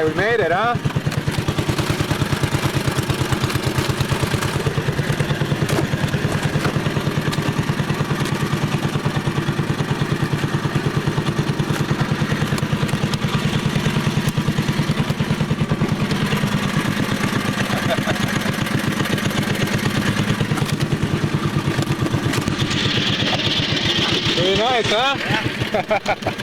Alright, we made it, huh? Pretty nice, huh? Yeah.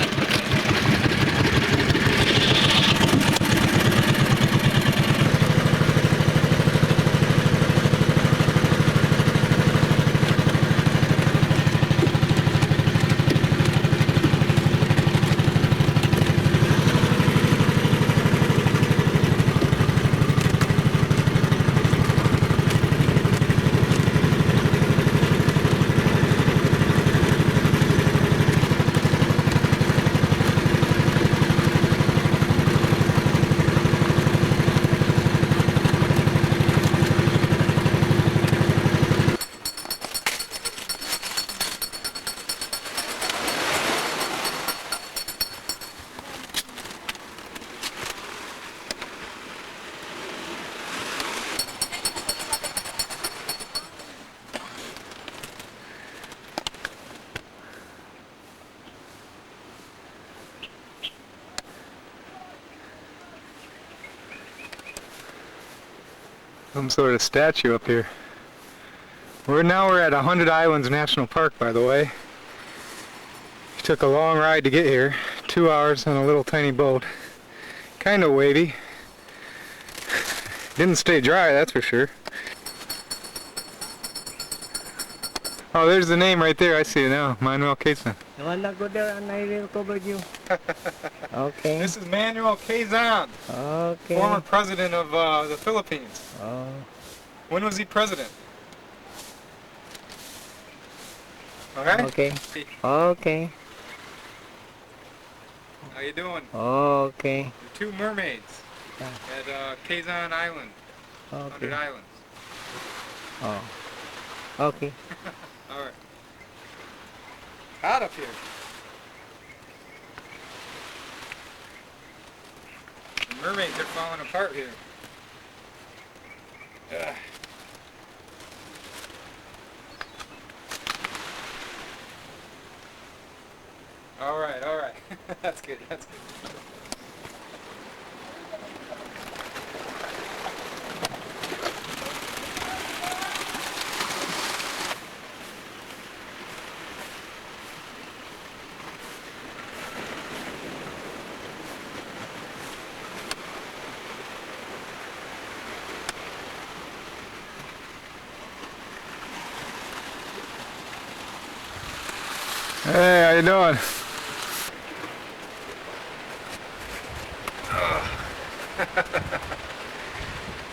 Some sort of statue up here. We're at 100 Islands National Park, by the way. We took a long ride to get here, 2 hours on a little tiny boat. Kind of wavy. Didn't stay dry, that's for sure. Oh, there's the name right there. I see it now. Manuel Quezon. The one that go there and I will cover you. Okay. This is Manuel Quezon, Okay. former president of the Philippines. Oh. When was he president? Okay? Okay. Okay. How you doing? Okay. The two mermaids at Quezon Island, 100 Okay. Islands. Oh. Okay. Alright. Hot up here. The mermaids are falling apart here. Ugh. Alright, alright. That's good, that's good. Hey, how you doing?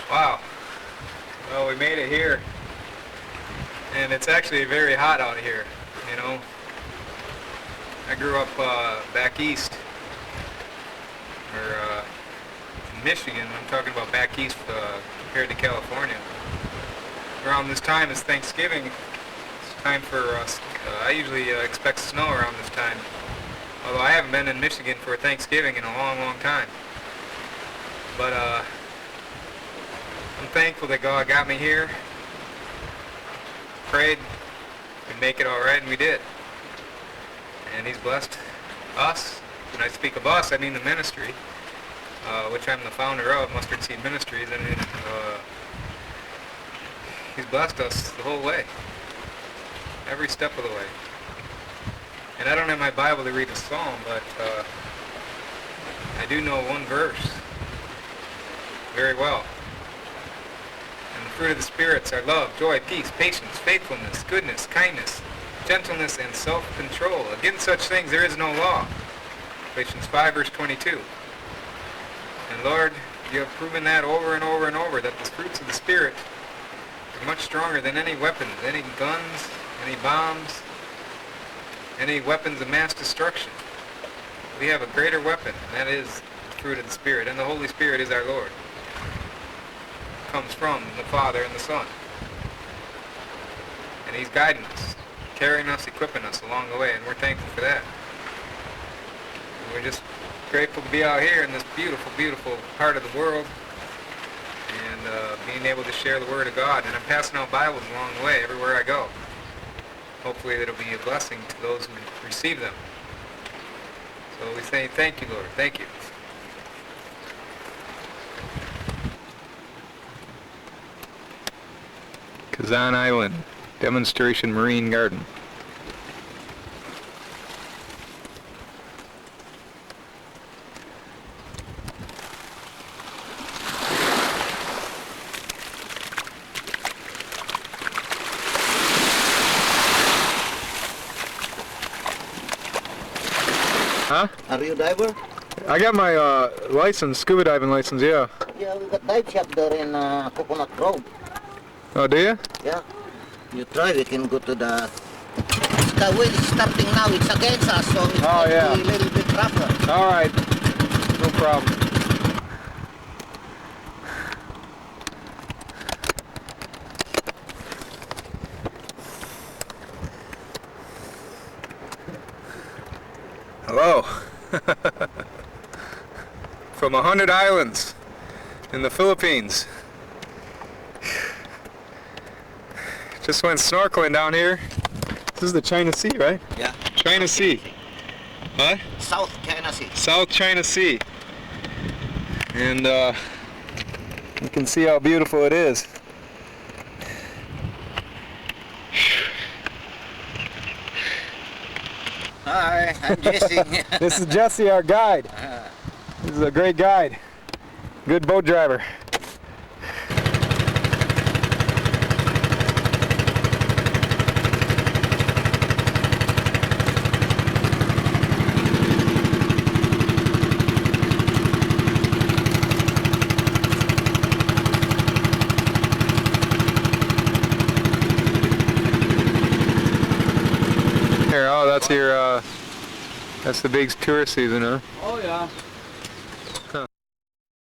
Wow. Well, we made it here. And it's actually very hot out here, you know. I grew up back east, or in Michigan. I'm talking about back east compared to California. Around this time is Thanksgiving. It's time for us. I usually expect snow around this time. Although I haven't been in Michigan for Thanksgiving in a long, long time. But I'm thankful that God got me here. Prayed we'd make it all right, and we did. And He's blessed us. When I speak of us, I mean the ministry, which I'm the founder of, Mustard Seed Ministries, and He's blessed us the whole way, every step of the way. And I don't have my Bible to read a psalm, but I do know one verse very well. And the fruit of the spirits are love, joy, peace, patience, faithfulness, goodness, kindness, gentleness, and self-control. Against such things there is no law. Galatians 5 verse 22. And Lord, you have proven that over and over and over, that the fruits of the Spirit are much stronger than any weapons, any guns, any bombs, any weapons of mass destruction. We have a greater weapon, and that is the fruit of the Spirit. And the Holy Spirit is our Lord. It comes from the Father and the Son. And He's guiding us, carrying us, equipping us along the way, and we're thankful for that. We're just grateful to be out here in this beautiful, beautiful part of the world and being able to share the Word of God. And I'm passing out Bibles along the way everywhere I go. Hopefully it'll be a blessing to those who receive them. So we say thank you, Lord. Thank you. Kazan Island, Demonstration Marine Garden. Huh? Are you a diver? I got my license, scuba diving license, yeah. Yeah, we got dive shop there in Coconut Grove. Oh, do you? Yeah. You try, we can go to the wind is starting now, it's against us, so it's Oh, yeah. be a little bit rougher. All right, no problem. Hello. From 100 islands in the Philippines. Just went snorkeling down here. This is the China Sea, right? Yeah. China Sea. What? South China Sea. South China Sea. And you can see how beautiful it is. Hi, I'm Jesse. This is Jesse, our guide. This is a great guide. Good boat driver. Here, oh, that's your, that's the big tourist season, huh? Oh yeah.